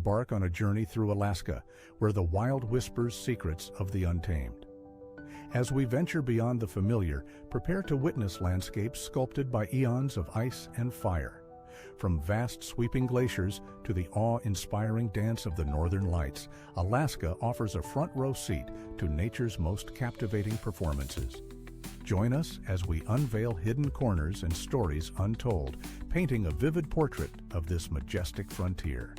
embark on a journey through Alaska, where the wild whispers secrets of the untamed. As we venture beyond the familiar, prepare to witness landscapes sculpted by eons of ice and fire. From vast sweeping glaciers to the awe-inspiring dance of the northern lights, Alaska offers a front-row seat to nature's most captivating performances. Join us as we unveil hidden corners and stories untold, painting a vivid portrait of this majestic frontier.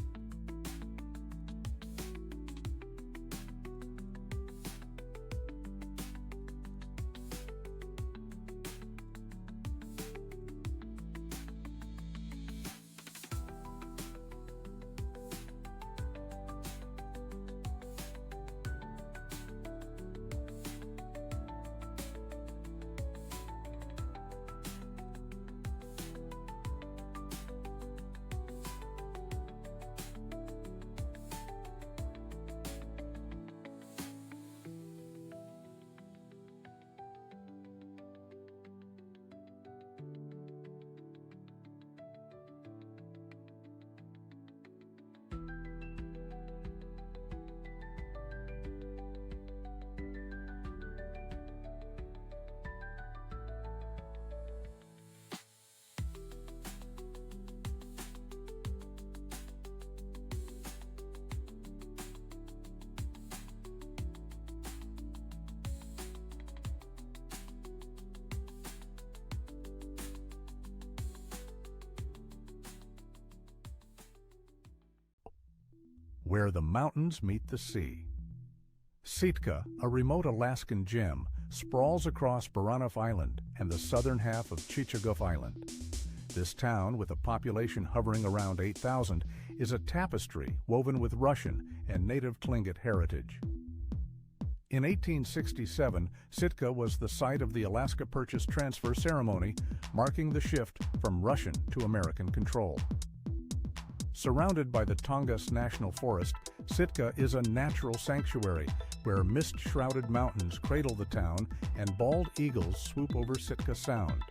Where the mountains meet the sea. Sitka, a remote Alaskan gem, sprawls across Baranof Island and the southern half of Chichagof Island. This town, with a population hovering around 8,000, is a tapestry woven with Russian and native Tlingit heritage. In 1867, Sitka was the site of the Alaska Purchase Transfer Ceremony, marking the shift from Russian to American control. Surrounded by the Tongass National Forest, Sitka is a natural sanctuary where mist-shrouded mountains cradle the town and bald eagles swoop over Sitka Sound.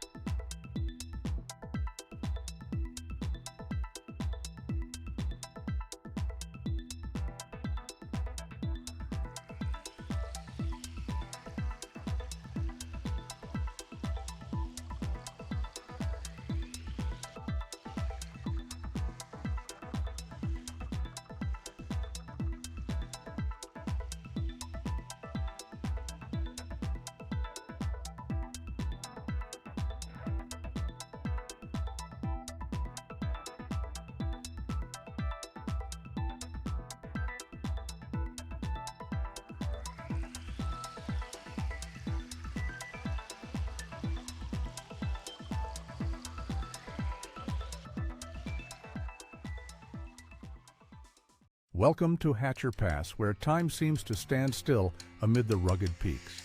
Welcome to Hatcher Pass, where time seems to stand still amid the rugged peaks.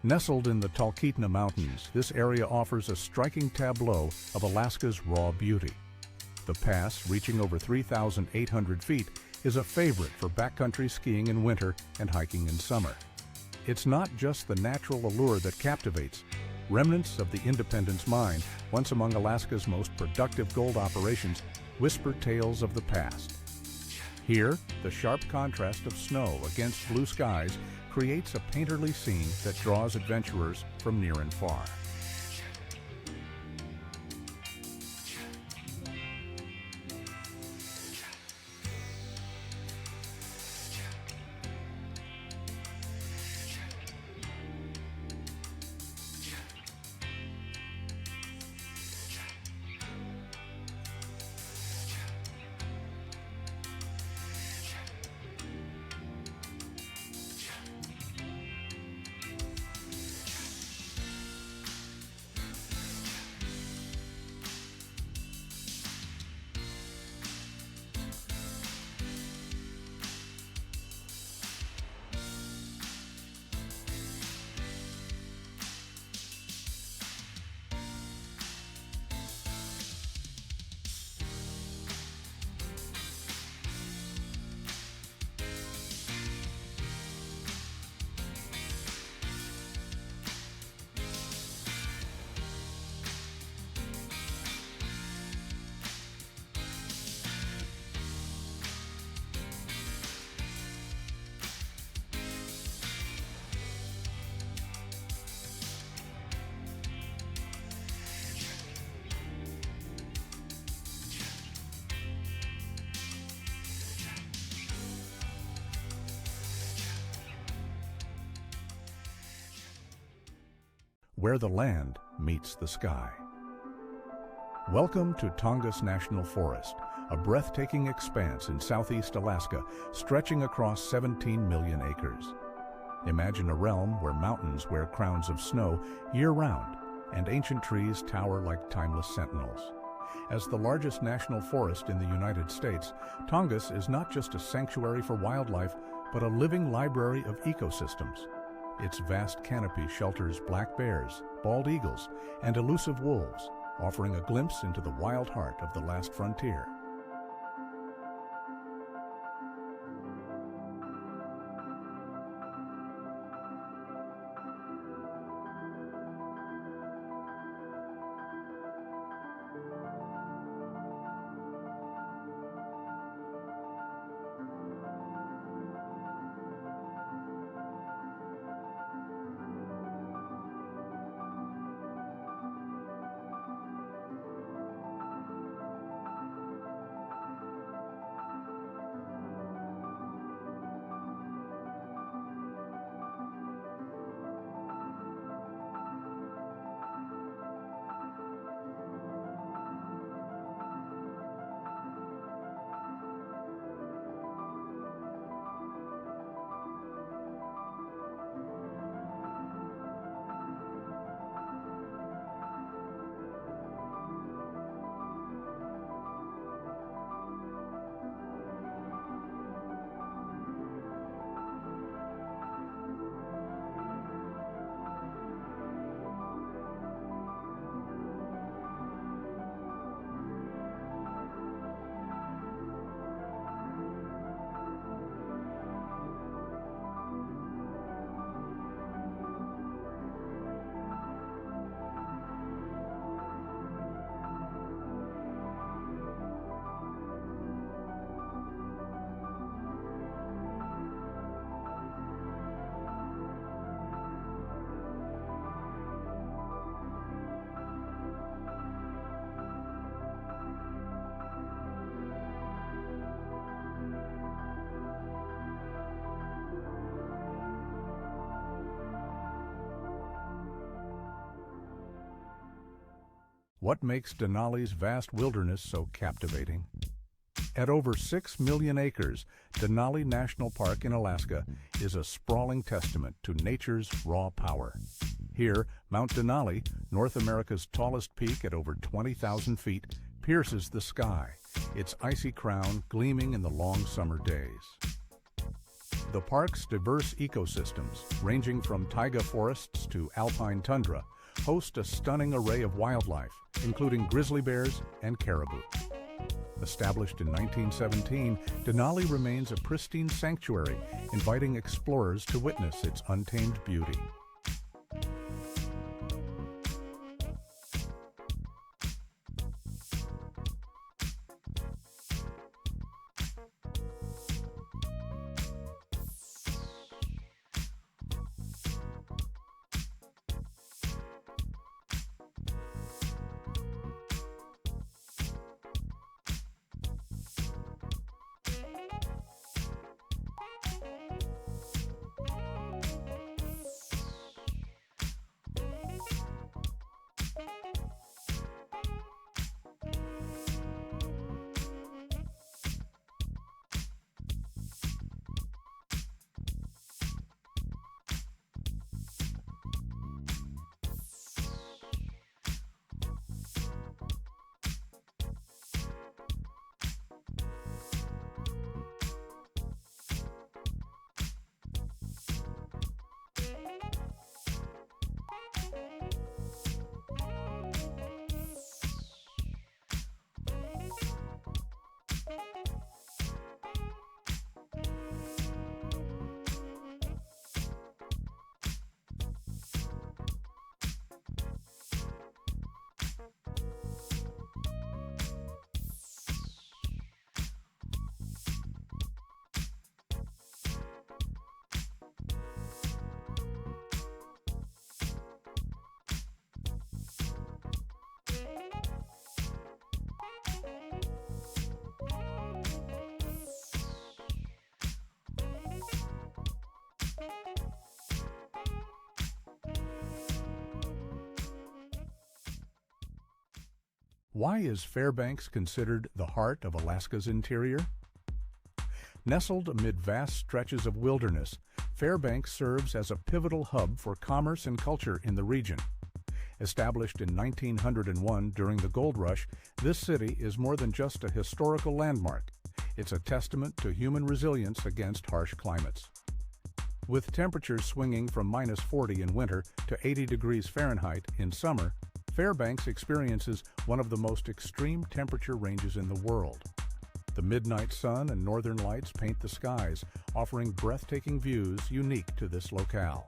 Nestled in the Talkeetna Mountains, this area offers a striking tableau of Alaska's raw beauty. The pass, reaching over 3,800 feet, is a favorite for backcountry skiing in winter and hiking in summer. It's not just the natural allure that captivates. Remnants of the Independence Mine, once among Alaska's most productive gold operations, whisper tales of the past. Here, the sharp contrast of snow against blue skies creates a painterly scene that draws adventurers from near and far. where the land meets the sky. Welcome to Tongass National Forest, a breathtaking expanse in southeast Alaska stretching across 17 million acres. Imagine a realm where mountains wear crowns of snow year-round and ancient trees tower like timeless sentinels. As the largest national forest in the United States, Tongass is not just a sanctuary for wildlife, but a living library of ecosystems. Its vast canopy shelters black bears, bald eagles, and elusive wolves, offering a glimpse into the wild heart of the last frontier. What makes Denali's vast wilderness so captivating? At over 6 million acres, Denali National Park in Alaska is a sprawling testament to nature's raw power. Here, Mount Denali, North America's tallest peak at over 20,000 feet, pierces the sky, its icy crown gleaming in the long summer days. The park's diverse ecosystems, ranging from taiga forests to alpine tundra, host a stunning array of wildlife, including grizzly bears and caribou. Established in 1917, Denali remains a pristine sanctuary, inviting explorers to witness its untamed beauty. Why is Fairbanks considered the heart of Alaska's interior? Nestled amid vast stretches of wilderness, Fairbanks serves as a pivotal hub for commerce and culture in the region. Established in 1901 during the gold rush, this city is more than just a historical landmark. It's a testament to human resilience against harsh climates. With temperatures swinging from -40 in winter to 80 degrees Fahrenheit in summer, Fairbanks experiences one of the most extreme temperature ranges in the world. The midnight sun and northern lights paint the skies, offering breathtaking views unique to this locale.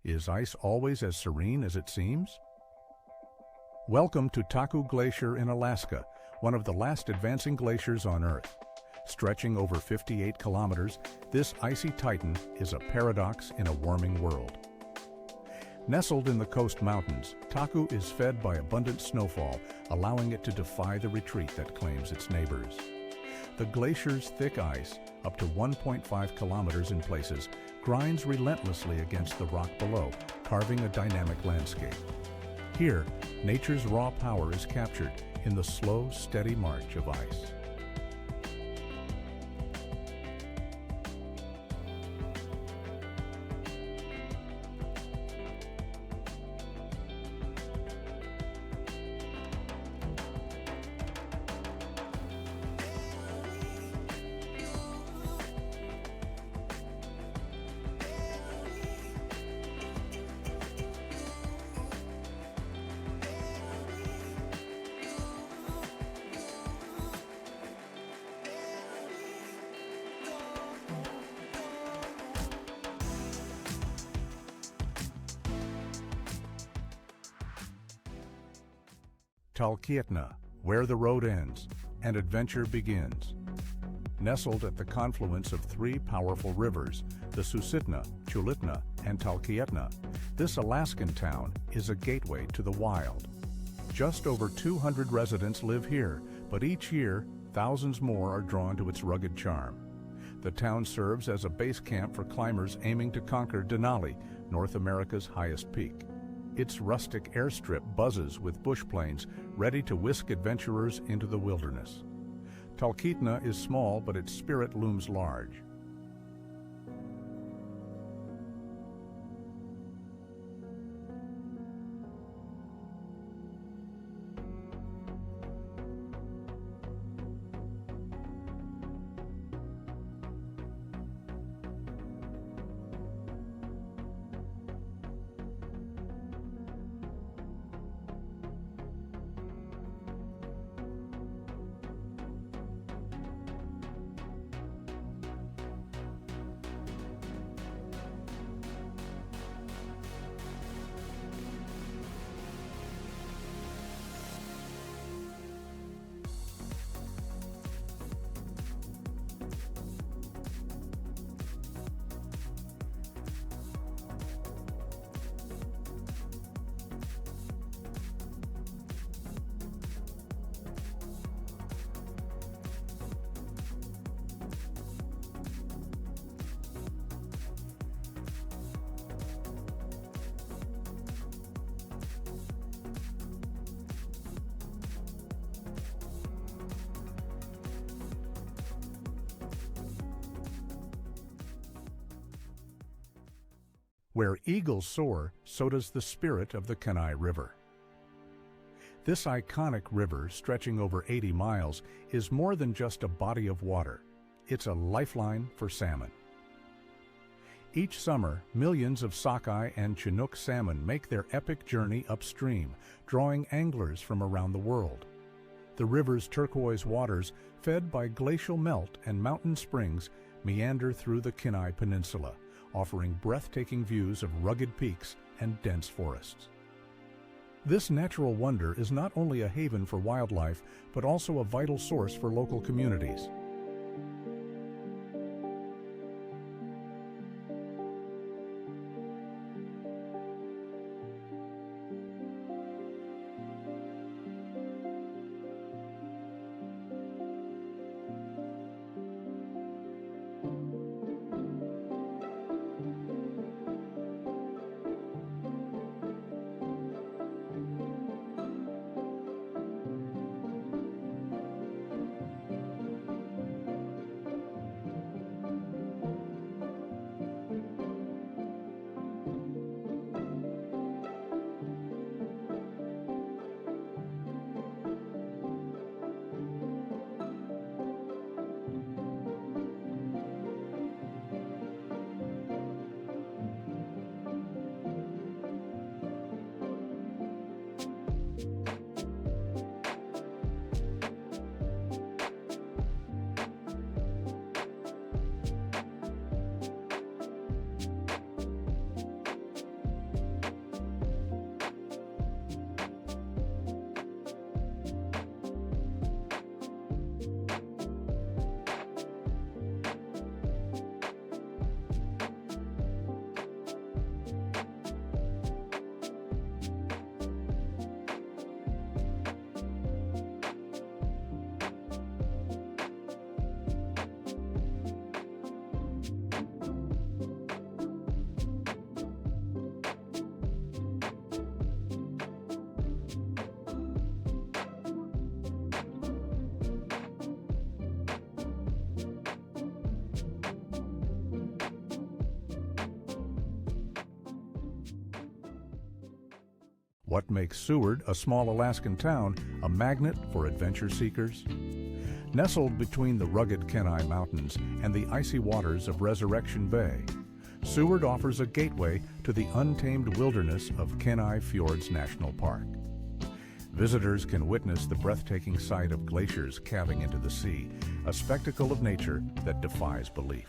Is ice always as serene as it seems? Welcome to Taku Glacier in Alaska, one of the last advancing glaciers on Earth. Stretching over 58 kilometers, this icy titan is a paradox in a warming world. Nestled in the coast mountains, Taku is fed by abundant snowfall, allowing it to defy the retreat that claims its neighbors. The glacier's thick ice, up to 1.5 kilometers in places, grinds relentlessly against the rock below, carving a dynamic landscape. Here, nature's raw power is captured in the slow, steady march of ice. Talkeetna, where the road ends and adventure begins. Nestled at the confluence of three powerful rivers, the Susitna, Chulitna, and Talkeetna, this Alaskan town is a gateway to the wild. Just over 200 residents live here, but each year, thousands more are drawn to its rugged charm. The town serves as a base camp for climbers aiming to conquer Denali, North America's highest peak. Its rustic airstrip buzzes with bush planes ready to whisk adventurers into the wilderness. Talkeetna is small, but its spirit looms large. Where eagles soar, so does the spirit of the Kenai River. This iconic river, stretching over 80 miles, is more than just a body of water. It's a lifeline for salmon. Each summer, millions of sockeye and Chinook salmon make their epic journey upstream, drawing anglers from around the world. The river's turquoise waters, fed by glacial melt and mountain springs, meander through the Kenai Peninsula, offering breathtaking views of rugged peaks and dense forests. This natural wonder is not only a haven for wildlife, but also a vital source for local communities. What makes Seward, a small Alaskan town, a magnet for adventure seekers? Nestled between the rugged Kenai Mountains and the icy waters of Resurrection Bay, Seward offers a gateway to the untamed wilderness of Kenai Fjords National Park. Visitors can witness the breathtaking sight of glaciers calving into the sea, a spectacle of nature that defies belief.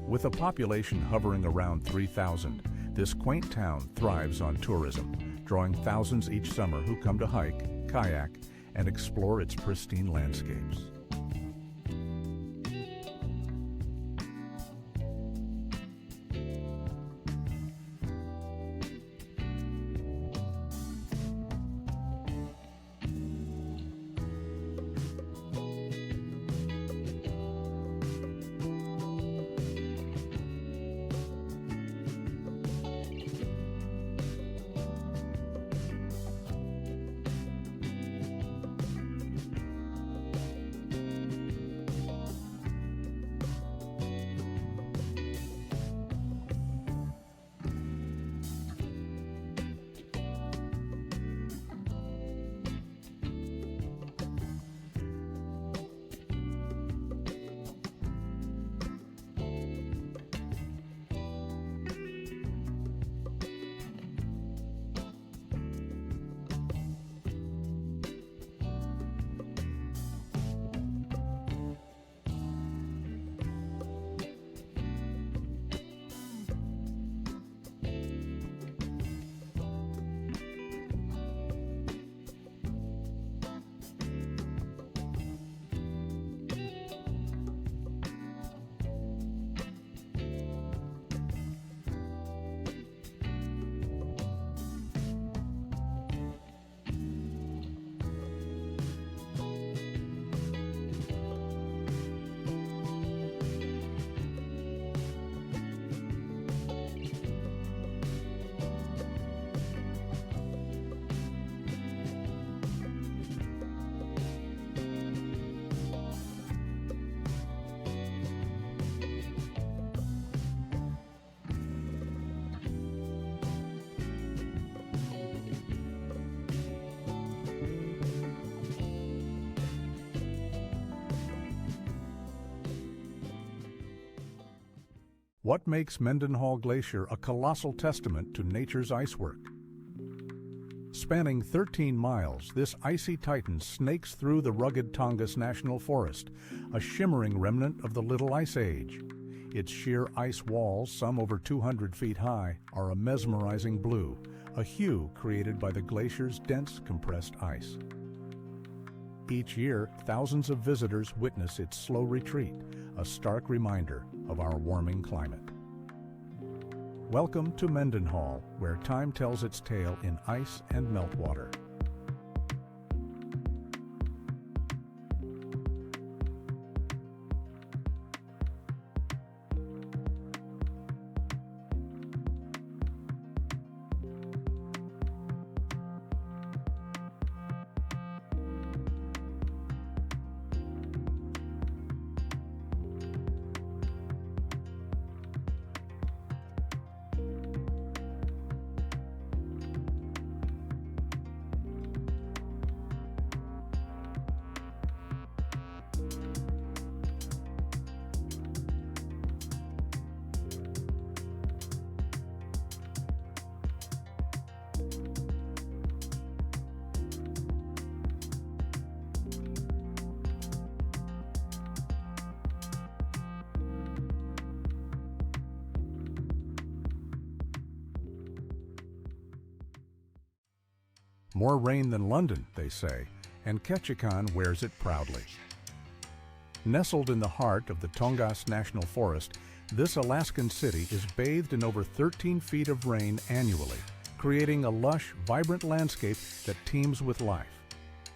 With a population hovering around 3,000, this quaint town thrives on tourism, drawing thousands each summer who come to hike, kayak, and explore its pristine landscapes. What makes Mendenhall Glacier a colossal testament to nature's icework? Spanning 13 miles, this icy titan snakes through the rugged Tongass National Forest, a shimmering remnant of the Little Ice Age. Its sheer ice walls, some over 200 feet high, are a mesmerizing blue, a hue created by the glacier's dense, compressed ice. Each year, thousands of visitors witness its slow retreat, a stark reminder of our warming climate. Welcome to Mendenhall, where time tells its tale in ice and meltwater. More rain than London, they say, and Ketchikan wears it proudly. Nestled in the heart of the Tongass National Forest, this Alaskan city is bathed in over 13 feet of rain annually, creating a lush, vibrant landscape that teems with life.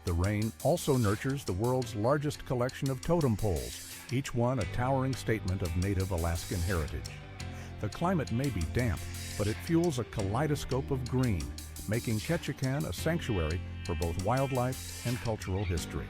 The rain also nurtures the world's largest collection of totem poles, each one a towering statement of native Alaskan heritage. The climate may be damp, but it fuels a kaleidoscope of green, making Ketchikan a sanctuary for both wildlife and cultural history.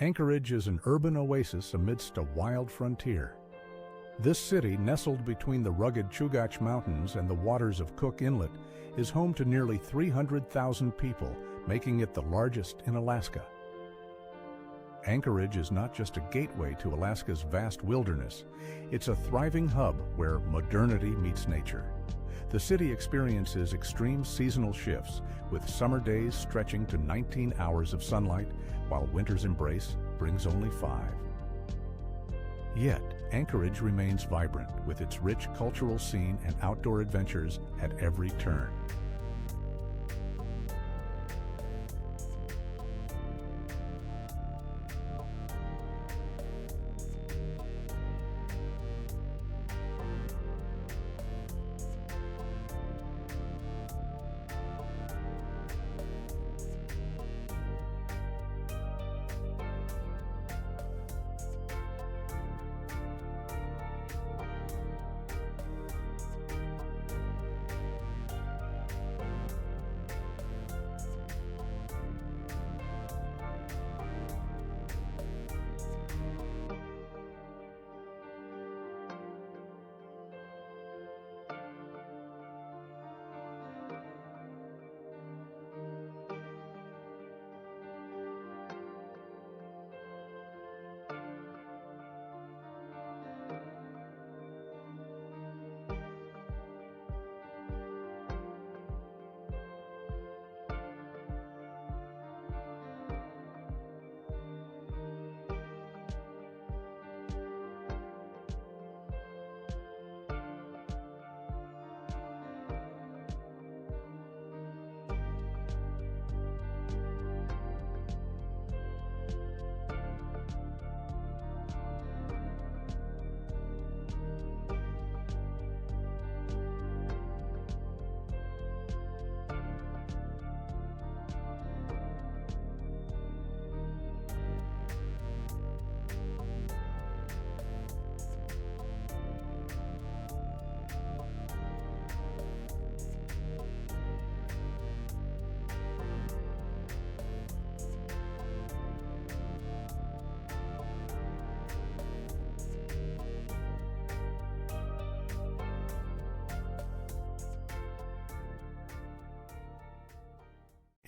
Anchorage is an urban oasis amidst a wild frontier. This city, nestled between the rugged Chugach Mountains and the waters of Cook Inlet, is home to nearly 300,000 people, making it the largest in Alaska. Anchorage is not just a gateway to Alaska's vast wilderness, it's a thriving hub where modernity meets nature. The city experiences extreme seasonal shifts, with summer days stretching to 19 hours of sunlight, while winter's embrace brings only 5. Yet, Anchorage remains vibrant with its rich cultural scene and outdoor adventures at every turn.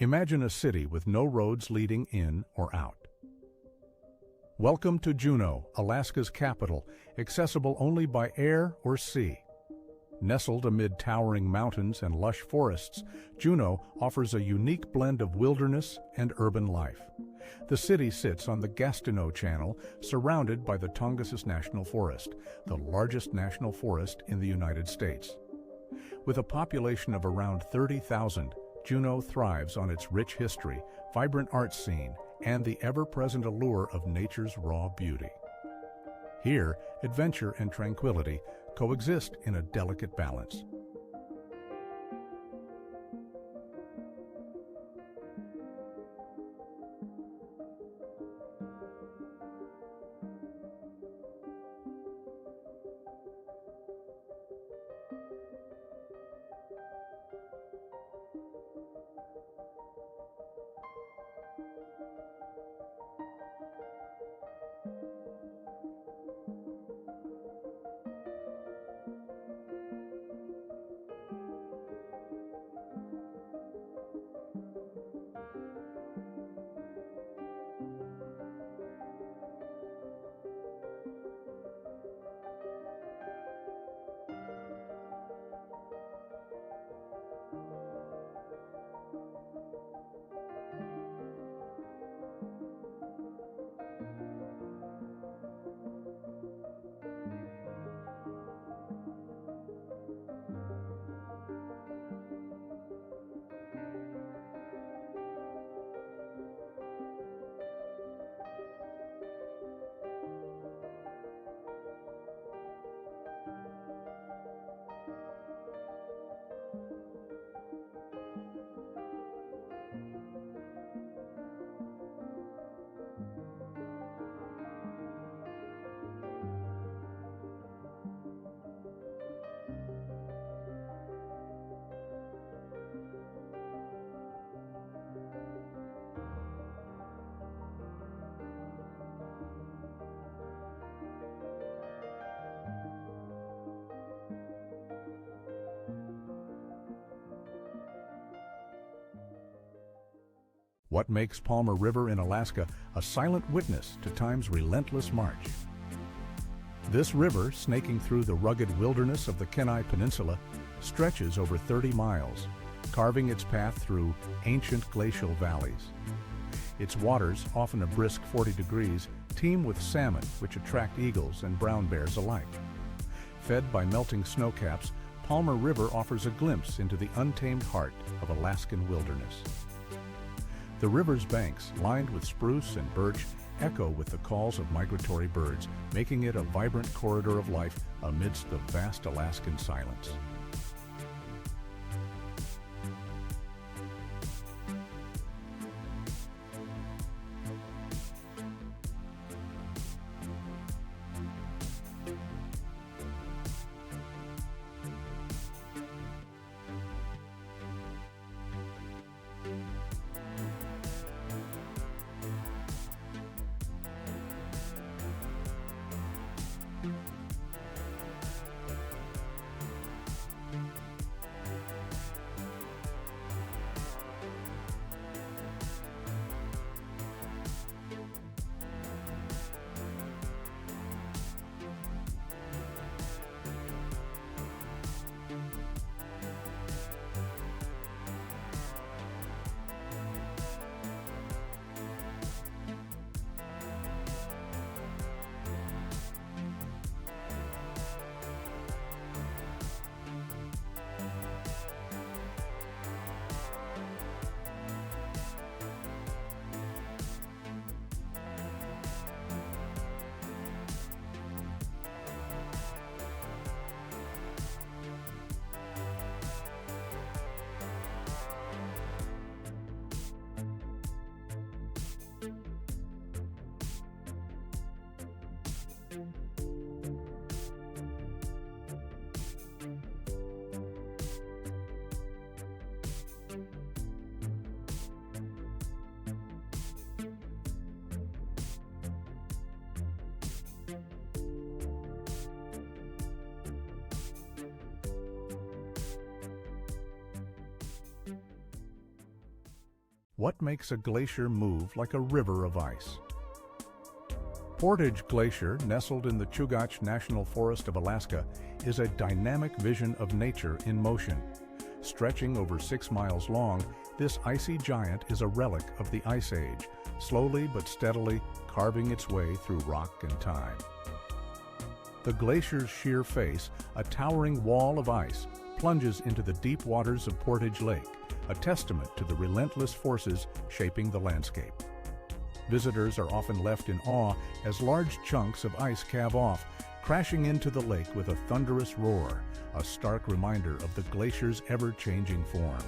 Imagine a city with no roads leading in or out. Welcome to Juneau, Alaska's capital, accessible only by air or sea. Nestled amid towering mountains and lush forests, Juneau offers a unique blend of wilderness and urban life. The city sits on the Gastineau Channel, surrounded by the Tongass National Forest, the largest national forest in the United States. With a population of around 30,000, Juneau thrives on its rich history, vibrant art scene, and the ever-present allure of nature's raw beauty. Here, adventure and tranquility coexist in a delicate balance. What makes Palmer River in Alaska a silent witness to time's relentless march? This river, snaking through the rugged wilderness of the Kenai Peninsula, stretches over 30 miles, carving its path through ancient glacial valleys. Its waters, often a brisk 40 degrees, teem with salmon, which attract eagles and brown bears alike. Fed by melting snowcaps, Palmer River offers a glimpse into the untamed heart of Alaskan wilderness. The river's banks, lined with spruce and birch, echo with the calls of migratory birds, making it a vibrant corridor of life amidst the vast Alaskan silence. What makes a glacier move like a river of ice? Portage Glacier, nestled in the Chugach National Forest of Alaska, is a dynamic vision of nature in motion. Stretching over 6 miles long, this icy giant is a relic of the Ice Age, slowly but steadily carving its way through rock and time. The glacier's sheer face, a towering wall of ice, plunges into the deep waters of Portage Lake, a testament to the relentless forces shaping the landscape. Visitors are often left in awe as large chunks of ice calve off, crashing into the lake with a thunderous roar, a stark reminder of the glacier's ever-changing form.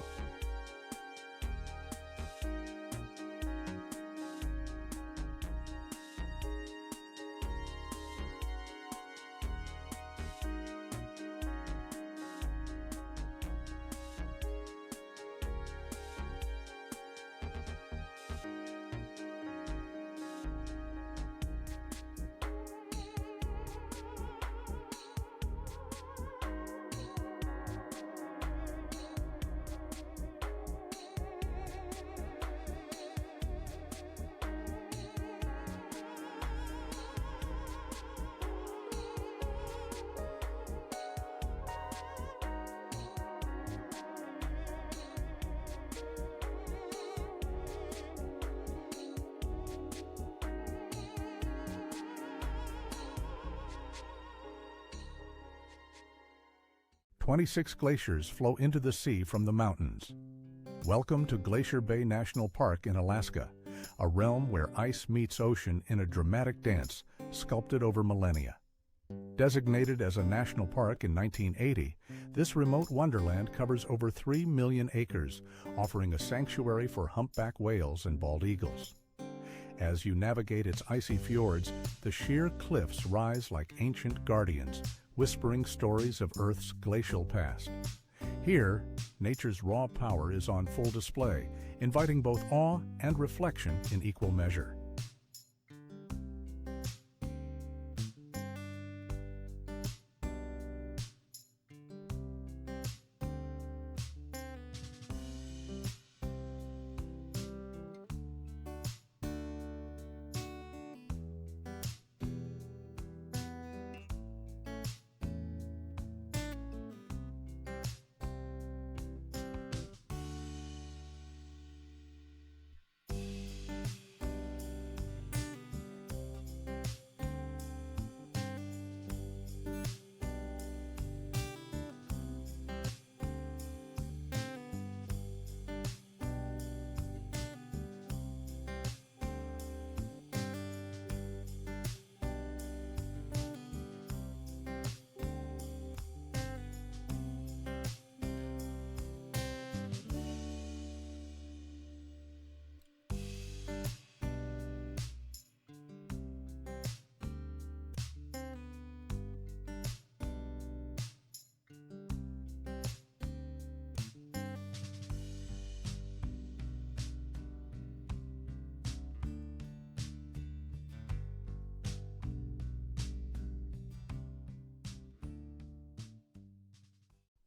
"26 glaciers flow into the sea from the mountains. Welcome to Glacier Bay National Park in Alaska, a realm where ice meets ocean in a dramatic dance sculpted over millennia. Designated as a national park in 1980, this remote wonderland covers over 3 million acres, offering a sanctuary for humpback whales and bald eagles. As you navigate its icy fjords, the sheer cliffs rise like ancient guardians, whispering stories of Earth's glacial past. Here, nature's raw power is on full display, inviting both awe and reflection in equal measure.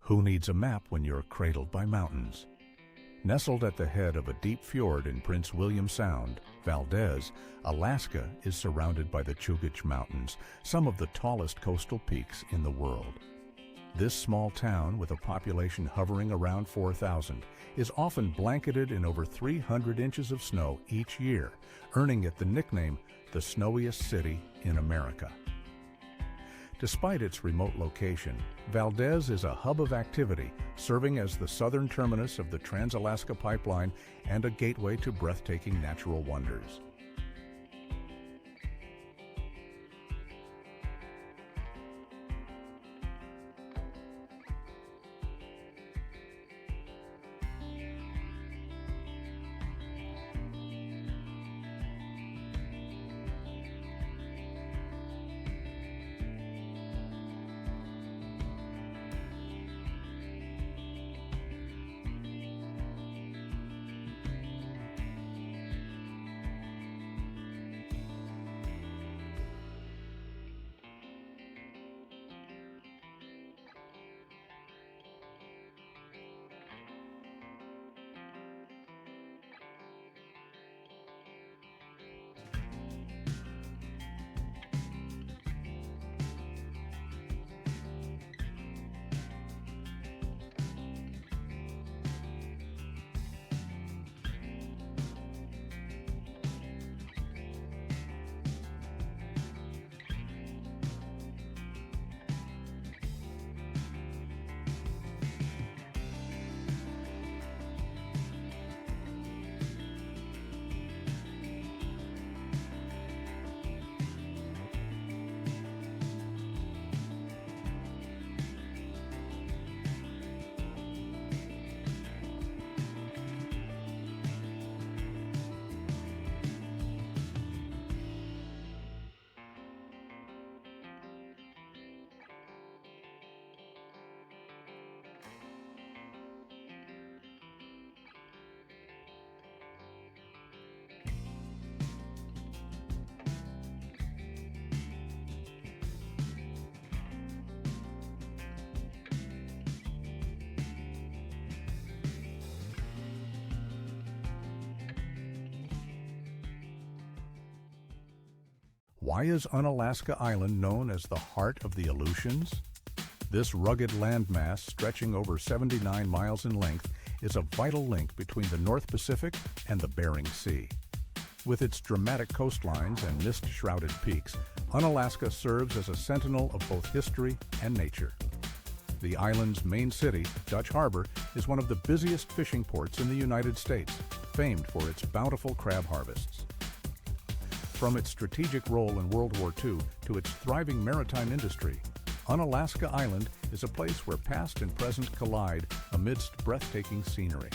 Who needs a map when you're cradled by mountains? Nestled at the head of a deep fjord in Prince William Sound, Valdez, Alaska is surrounded by the Chugach Mountains, some of the tallest coastal peaks in the world. This small town, with a population hovering around 4,000, is often blanketed in over 300 inches of snow each year, earning it the nickname, the snowiest city in America. Despite its remote location, Valdez is a hub of activity, serving as the southern terminus of the Trans-Alaska Pipeline and a gateway to breathtaking natural wonders. Why is Unalaska Island known as the heart of the Aleutians? This rugged landmass, stretching over 79 miles in length, is a vital link between the North Pacific and the Bering Sea. With its dramatic coastlines and mist-shrouded peaks, Unalaska serves as a sentinel of both history and nature. The island's main city, Dutch Harbor, is one of the busiest fishing ports in the United States, famed for its bountiful crab harvests. From its strategic role in World War II to its thriving maritime industry, Unalaska Island is a place where past and present collide amidst breathtaking scenery.